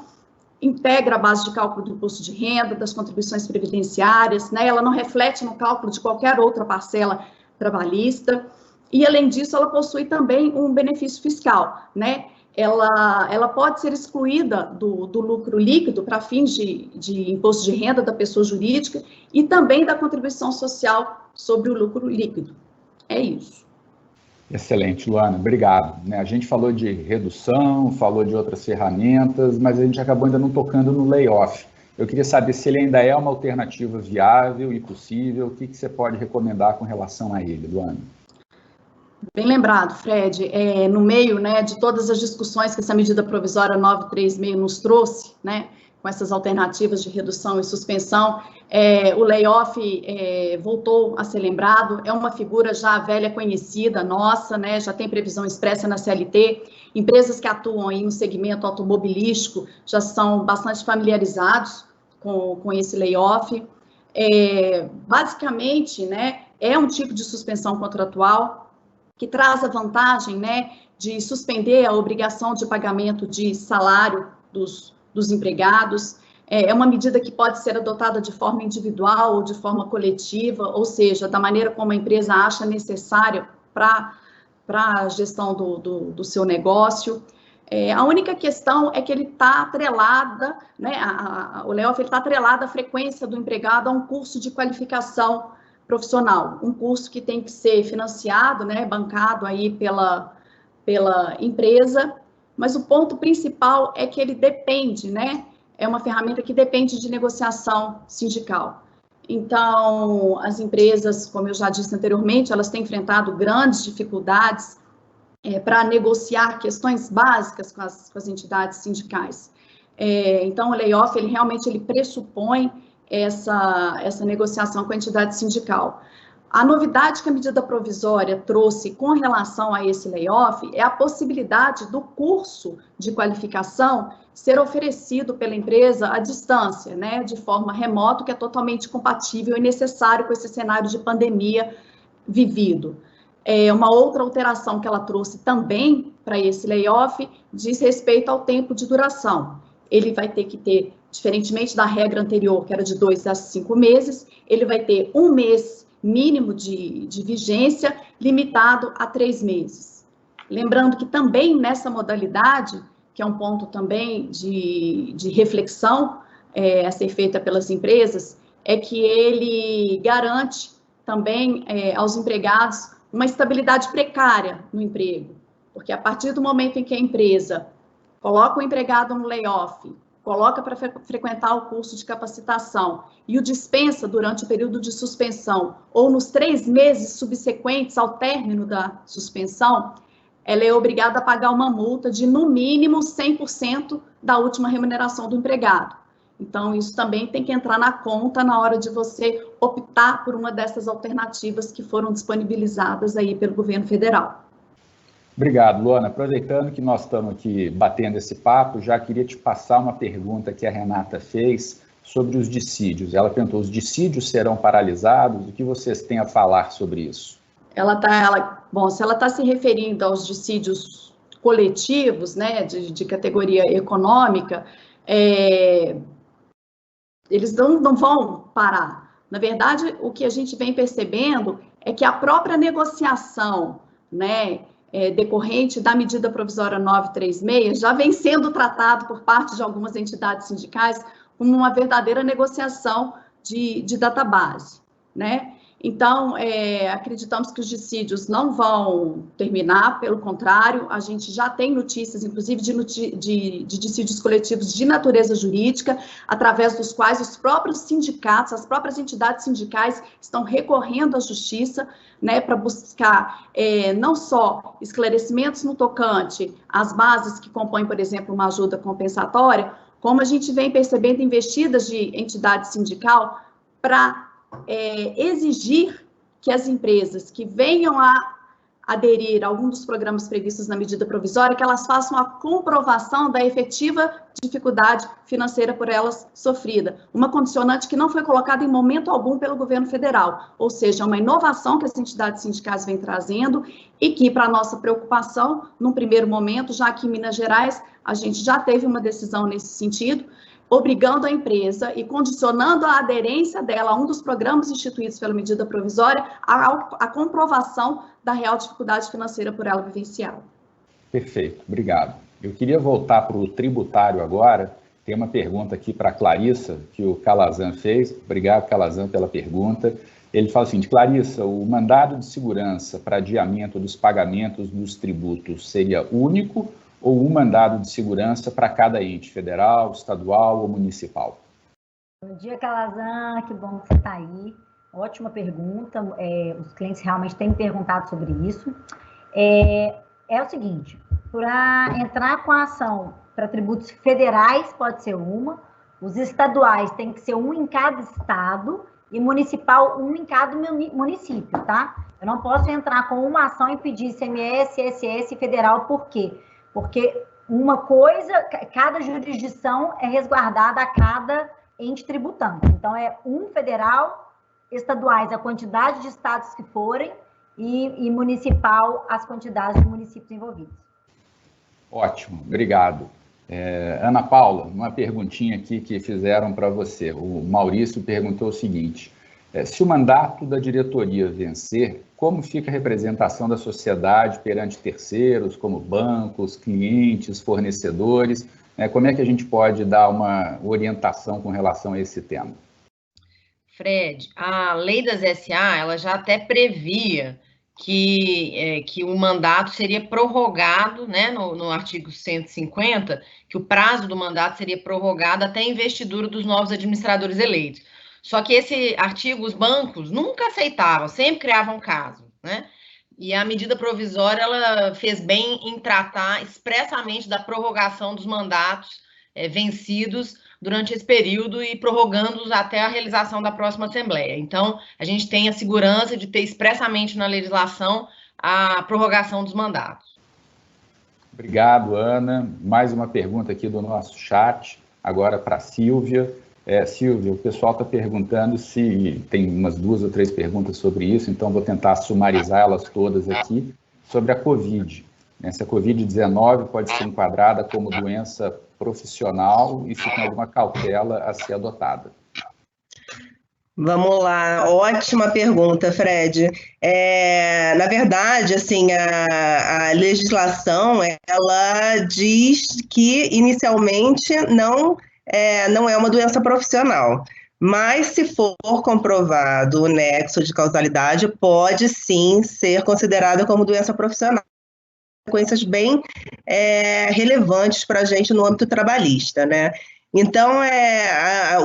integra a base de cálculo do imposto de renda, das contribuições previdenciárias, né? Ela não reflete no cálculo de qualquer outra parcela trabalhista, e, além disso, ela possui também um benefício fiscal, né? Ela pode ser excluída do lucro líquido para fins de imposto de renda da pessoa jurídica e também da contribuição social sobre o lucro líquido. É isso. Excelente, Luana, obrigado. A gente falou de redução, falou de outras ferramentas, mas a gente acabou ainda não tocando no layoff. Eu queria saber se ele ainda é uma alternativa viável e possível, o que você pode recomendar com relação a ele, Luana? Bem lembrado, Fred, no meio, né, de todas as discussões que essa medida provisória 936 nos trouxe, né, com essas alternativas de redução e suspensão, o layoff voltou a ser lembrado, é uma figura já velha conhecida nossa, né, já tem previsão expressa na CLT, empresas que atuam aí no segmento automobilístico já são bastante familiarizados com esse layoff. Basicamente, né, é um tipo de suspensão contratual, que traz a vantagem, né, de suspender a obrigação de pagamento de salário dos empregados. É uma medida que pode ser adotada de forma individual ou de forma coletiva, ou seja, da maneira como a empresa acha necessária para a gestão do seu negócio. A única questão é que ele está atrelada, né, o layoff está atrelado à frequência do empregado a um curso de qualificação profissional, um curso que tem que ser financiado, né, bancado aí pela empresa, mas o ponto principal é que ele depende, né, é uma ferramenta que depende de negociação sindical. Então, as empresas, como eu já disse anteriormente, elas têm enfrentado grandes dificuldades para negociar questões básicas com as entidades sindicais. Então, o layoff, ele realmente pressupõe essa negociação com a entidade sindical. A novidade que a medida provisória trouxe com relação a esse layoff é a possibilidade do curso de qualificação ser oferecido pela empresa à distância, né, de forma remota, que é totalmente compatível e necessário com esse cenário de pandemia vivido. Uma outra alteração que ela trouxe também para esse layoff diz respeito ao tempo de duração. Ele vai ter que ter, diferentemente da regra anterior, que era de 2 a 5 meses, ele vai ter 1 mês mínimo de vigência, limitado a 3 meses. Lembrando que também nessa modalidade, que é um ponto também de reflexão a ser feita pelas empresas, é que ele garante também aos empregados uma estabilidade precária no emprego, porque a partir do momento em que a empresa coloca o empregado no layoff, coloca para frequentar o curso de capacitação e o dispensa durante o período de suspensão ou nos 3 meses subsequentes ao término da suspensão, ela é obrigada a pagar uma multa de, no mínimo, 100% da última remuneração do empregado. Então, isso também tem que entrar na conta na hora de você optar por uma dessas alternativas que foram disponibilizadas aí pelo governo federal. Obrigado, Luana. Aproveitando que nós estamos aqui batendo esse papo, já queria te passar uma pergunta que a Renata fez sobre os dissídios. Ela perguntou, os dissídios serão paralisados? O que vocês têm a falar sobre isso? Bom, se ela está se referindo aos dissídios coletivos, né, de categoria econômica, eles não vão parar. Na verdade, o que a gente vem percebendo é que a própria negociação, né, decorrente da medida provisória 936 já vem sendo tratado por parte de algumas entidades sindicais como uma verdadeira negociação de database, né? Então, acreditamos que os dissídios não vão terminar, pelo contrário, a gente já tem notícias, inclusive, de dissídios coletivos de natureza jurídica, através dos quais os próprios sindicatos, as próprias entidades sindicais estão recorrendo à justiça, né, para buscar não só esclarecimentos no tocante às bases que compõem, por exemplo, uma ajuda compensatória, como a gente vem percebendo investidas de entidade sindical para exigir que as empresas que venham a aderir a algum dos programas previstos na medida provisória, que elas façam a comprovação da efetiva dificuldade financeira por elas sofrida, uma condicionante que não foi colocada em momento algum pelo governo federal, ou seja, uma inovação que as entidades sindicais vêm trazendo e que, para nossa preocupação, num primeiro momento, já que em Minas Gerais a gente já teve uma decisão nesse sentido, obrigando a empresa e condicionando a aderência dela a um dos programas instituídos pela medida provisória à comprovação da real dificuldade financeira por ela vivenciada. Perfeito, obrigado. Eu queria voltar para o tributário agora. Tem uma pergunta aqui para a Clarissa, que o Calazan fez. Obrigado, Calazan, pela pergunta. Ele fala assim, Clarissa, o mandado de segurança para adiamento dos pagamentos dos tributos seria único ou um mandado de segurança para cada ente, federal, estadual ou municipal? Bom dia, Calazan, que bom que você está aí. Ótima pergunta, os clientes realmente têm me perguntado sobre isso. É o seguinte, para entrar com a ação para tributos federais pode ser uma, os estaduais tem que ser um em cada estado e municipal um em cada município, tá? Eu não posso entrar com uma ação e pedir ICMS, ISS e federal, por quê? Porque uma coisa, cada jurisdição é resguardada a cada ente tributante. Então, é um federal, estaduais, a quantidade de estados que forem, e municipal as quantidades de municípios envolvidos. Ótimo, obrigado. Ana Paula, uma perguntinha aqui que fizeram para você. O Maurício perguntou o seguinte: se o mandato da diretoria vencer, como fica a representação da sociedade perante terceiros, como bancos, clientes, fornecedores? Como é que a gente pode dar uma orientação com relação a esse tema? Fred, a lei das SA, ela já até previa que o mandato seria prorrogado, né, no artigo 150, que o prazo do mandato seria prorrogado até a investidura dos novos administradores eleitos. Só que esse artigo, os bancos nunca aceitavam, sempre criavam caso, né? E a medida provisória, ela fez bem em tratar expressamente da prorrogação dos mandatos vencidos durante esse período e prorrogando-os até a realização da próxima Assembleia. Então, a gente tem a segurança de ter expressamente na legislação a prorrogação dos mandatos. Obrigado, Ana. Mais uma pergunta aqui do nosso chat, agora para a Silvia. Silvia, o pessoal está perguntando se tem umas 2 ou 3 perguntas sobre isso, então vou tentar sumarizar elas todas aqui, sobre a Covid. Se a Covid-19 pode ser enquadrada como doença profissional e se tem alguma cautela a ser adotada. Vamos lá, ótima pergunta, Fred. Na verdade, assim, a legislação, ela diz que inicialmente não é uma doença profissional, mas se for comprovado o nexo de causalidade, pode sim ser considerada como doença profissional. Consequências bem relevantes para a gente no âmbito trabalhista, né? Então,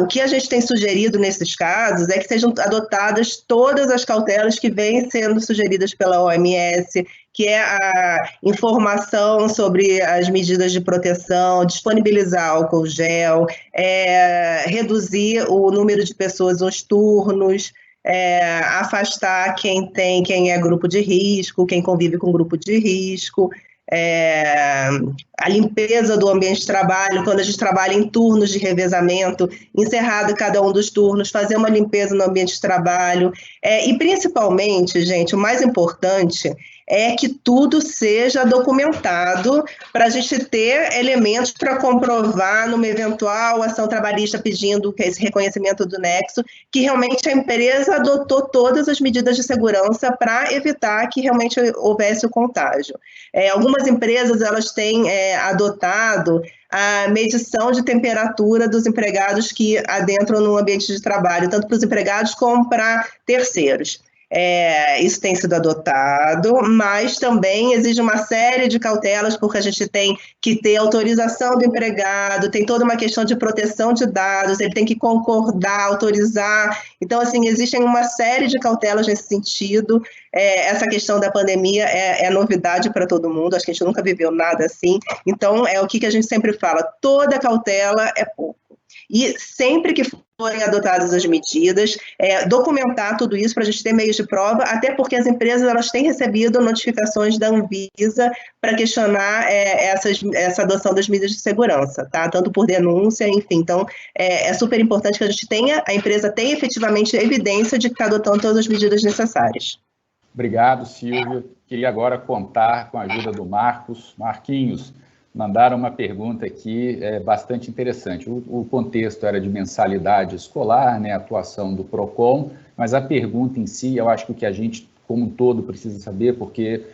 o que a gente tem sugerido nesses casos é que sejam adotadas todas as cautelas que vêm sendo sugeridas pela OMS, que é a informação sobre as medidas de proteção, disponibilizar álcool gel, reduzir o número de pessoas nos turnos, afastar quem é grupo de risco, quem convive com grupo de risco, a limpeza do ambiente de trabalho, quando a gente trabalha em turnos de revezamento, encerrado cada um dos turnos, fazer uma limpeza no ambiente de trabalho, e principalmente, gente, o mais importante é que tudo seja documentado para a gente ter elementos para comprovar numa eventual ação trabalhista pedindo esse reconhecimento do nexo, que realmente a empresa adotou todas as medidas de segurança para evitar que realmente houvesse o contágio. Algumas empresas, elas têm adotado a medição de temperatura dos empregados que adentram no ambiente de trabalho, tanto para os empregados como para terceiros. Isso tem sido adotado, mas também exige uma série de cautelas, porque a gente tem que ter autorização do empregado, tem toda uma questão de proteção de dados, ele tem que concordar, autorizar. Então, assim, existem uma série de cautelas nesse sentido. Essa questão da pandemia é novidade para todo mundo, acho que a gente nunca viveu nada assim. Então, é o que a gente sempre fala, toda cautela é pouco. E sempre que forem adotadas as medidas, documentar tudo isso para a gente ter meios de prova, até porque as empresas, elas têm recebido notificações da Anvisa para questionar essa adoção das medidas de segurança, tá? Tanto por denúncia, enfim. Então, é super importante que a empresa tenha efetivamente evidência de que está adotando todas as medidas necessárias. Obrigado, Silvio. Queria agora contar com a ajuda do Marquinhos. Mandaram uma pergunta aqui bastante interessante. O contexto era de mensalidade escolar, né, a atuação do PROCON, mas a pergunta em si, eu acho que o que a gente, como um todo, precisa saber, porque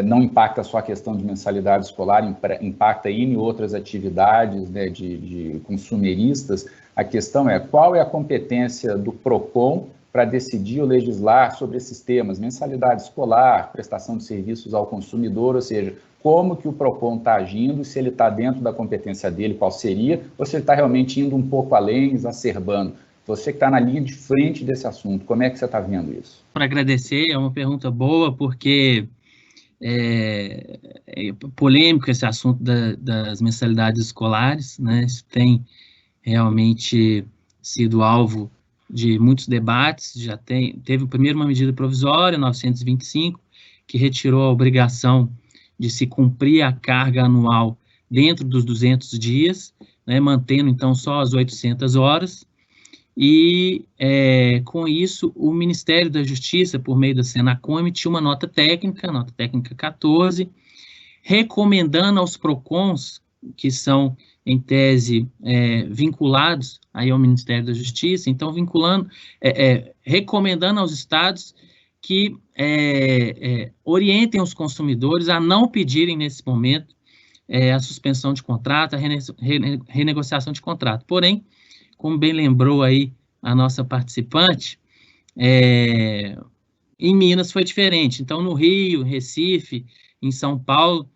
não impacta só a questão de mensalidade escolar, impacta em outras atividades, né, de consumeristas. A questão é qual é a competência do PROCON para decidir ou legislar sobre esses temas, mensalidade escolar, prestação de serviços ao consumidor, ou seja, como que o PROCON está agindo, se ele está dentro da competência dele, qual seria, ou se ele está realmente indo um pouco além, exacerbando. Você que está na linha de frente desse assunto, como é que você está vendo isso? Para agradecer, é uma pergunta boa, porque é polêmico esse assunto das mensalidades escolares, né? Isso tem realmente sido alvo de muitos debates. Teve primeiro uma medida provisória, 925, que retirou a obrigação de se cumprir a carga anual dentro dos 200 dias, né, mantendo, então, só as 800 horas, e, com isso, o Ministério da Justiça, por meio da Senacom, emitiu uma nota técnica 14, recomendando aos PROCONs, que são, em tese, vinculados aí ao Ministério da Justiça, então, recomendando aos estados que orientem os consumidores a não pedirem, nesse momento, a suspensão de contrato, a renegociação de contrato. Porém, como bem lembrou aí a nossa participante, em Minas foi diferente. Então, no Rio, Recife, em São Paulo,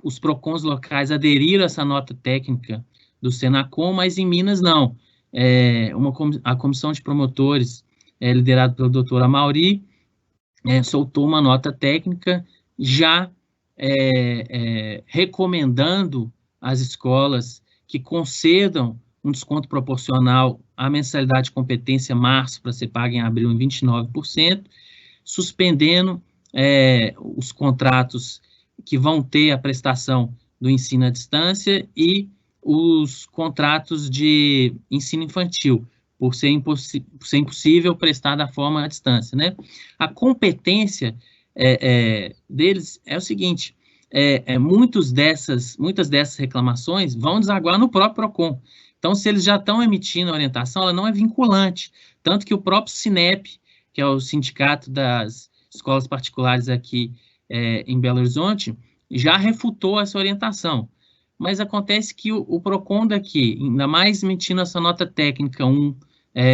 os PROCONs locais aderiram a essa nota técnica do Senacom, mas em Minas não. A comissão de promotores, liderada pelo doutor Amauri, soltou uma nota técnica já recomendando às escolas que concedam um desconto proporcional à mensalidade de competência março para ser paga em abril em 29%, suspendendo os contratos que vão ter a prestação do ensino à distância e os contratos de ensino infantil, por ser impossível prestar da forma à distância, né? A competência deles é o seguinte, muitas dessas reclamações vão desaguar no próprio PROCON. Então, se eles já estão emitindo a orientação, ela não é vinculante, tanto que o próprio SINEP, que é o Sindicato das Escolas Particulares aqui em Belo Horizonte, já refutou essa orientação. Mas acontece que o PROCON daqui, ainda mais emitindo essa nota técnica 1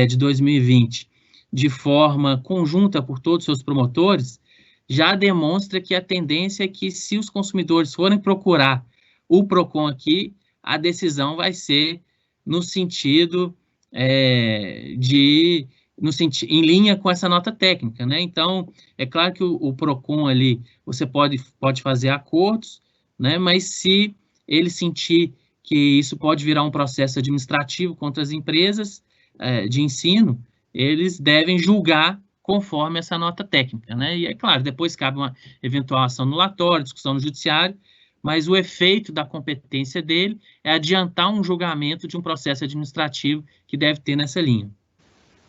de 2020, de forma conjunta por todos os seus promotores, já demonstra que a tendência é que, se os consumidores forem procurar o PROCON aqui, a decisão vai ser no sentido em linha com essa nota técnica, né? Então, é claro que o PROCON ali, você pode fazer acordos, né? Mas se ele sentir que isso pode virar um processo administrativo contra as empresas de ensino, eles devem julgar conforme essa nota técnica, né? E é claro, depois cabe uma eventual ação anulatória, discussão no judiciário, mas o efeito da competência dele é adiantar um julgamento de um processo administrativo que deve ter nessa linha.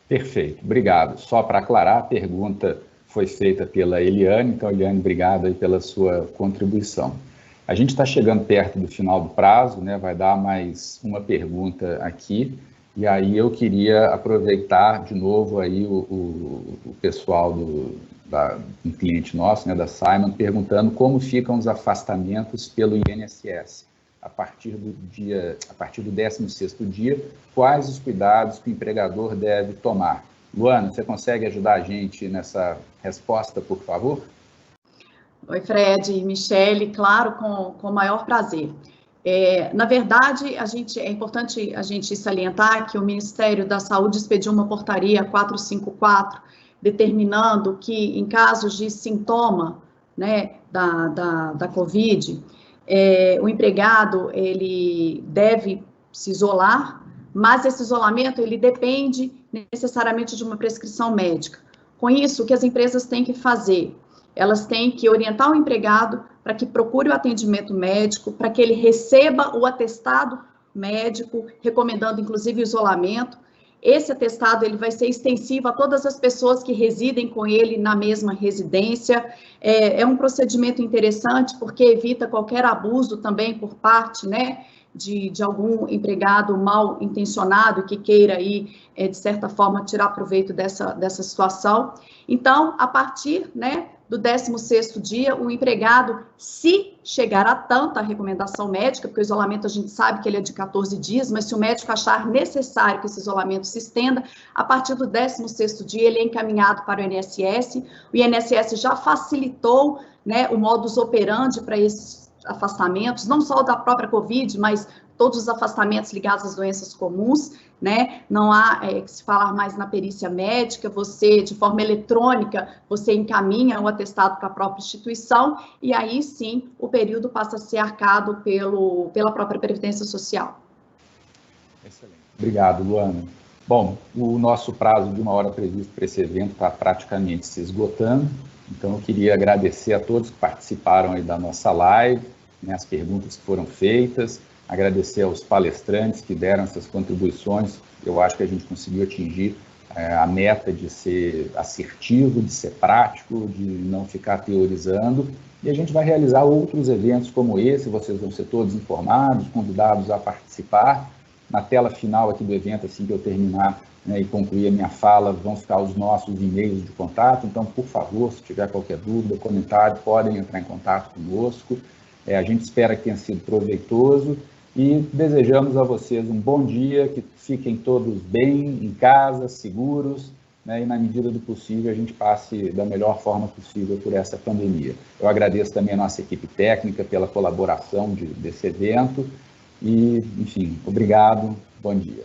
Perfeito, obrigado. Só para aclarar, a pergunta foi feita pela Eliane, então, Eliane, obrigado aí pela sua contribuição. A gente está chegando perto do final do prazo, né? Vai dar mais uma pergunta aqui, e aí eu queria aproveitar de novo aí o pessoal um cliente nosso, né, da Simon, perguntando como ficam os afastamentos pelo INSS. A partir do 16º dia, quais os cuidados que o empregador deve tomar? Luana, você consegue ajudar a gente nessa resposta, por favor? Oi, Fred e Michele, claro, com o maior prazer. Na verdade, é importante a gente salientar que o Ministério da Saúde expediu uma portaria 454, determinando que, em casos de sintoma, né, da COVID, o empregado ele deve se isolar, mas esse isolamento ele depende necessariamente de uma prescrição médica. Com isso, o que as empresas têm que fazer? Elas têm que orientar o empregado para que procure o atendimento médico, para que ele receba o atestado médico, recomendando inclusive o isolamento. Esse atestado ele vai ser extensivo a todas as pessoas que residem com ele na mesma residência. É um procedimento interessante porque evita qualquer abuso também por parte, né, de algum empregado mal intencionado que queira aí, de certa forma, tirar proveito dessa situação. Então, a partir, né, do 16º dia, o empregado, se chegar a tanta recomendação médica, porque o isolamento a gente sabe que ele é de 14 dias, mas se o médico achar necessário que esse isolamento se estenda, a partir do 16º dia ele é encaminhado para o INSS. O INSS já facilitou, né, o modus operandi para esses afastamentos, não só da própria COVID, mas todos os afastamentos ligados às doenças comuns, né? Não há que se falar mais na perícia médica, você, de forma eletrônica, você encaminha o atestado para a própria instituição, e aí sim o período passa a ser arcado pela própria Previdência Social. Excelente. Obrigado, Luana. Bom, o nosso prazo de 1 hora previsto para esse evento está praticamente se esgotando, então eu queria agradecer a todos que participaram aí da nossa live, né, as perguntas que foram feitas. agradecer aos palestrantes que deram essas contribuições. Eu acho que a gente conseguiu atingir a meta de ser assertivo, de ser prático, de não ficar teorizando, e a gente vai realizar outros eventos como esse, vocês vão ser todos informados, convidados a participar. Na tela final aqui do evento, assim que eu terminar, né, e concluir a minha fala, vão ficar os nossos e-mails de contato, então, por favor, se tiver qualquer dúvida, comentário, podem entrar em contato conosco. A gente espera que tenha sido proveitoso e desejamos a vocês um bom dia, que fiquem todos bem, em casa, seguros, né, e na medida do possível a gente passe da melhor forma possível por essa pandemia. Eu agradeço também a nossa equipe técnica pela colaboração desse evento e, enfim, obrigado, bom dia.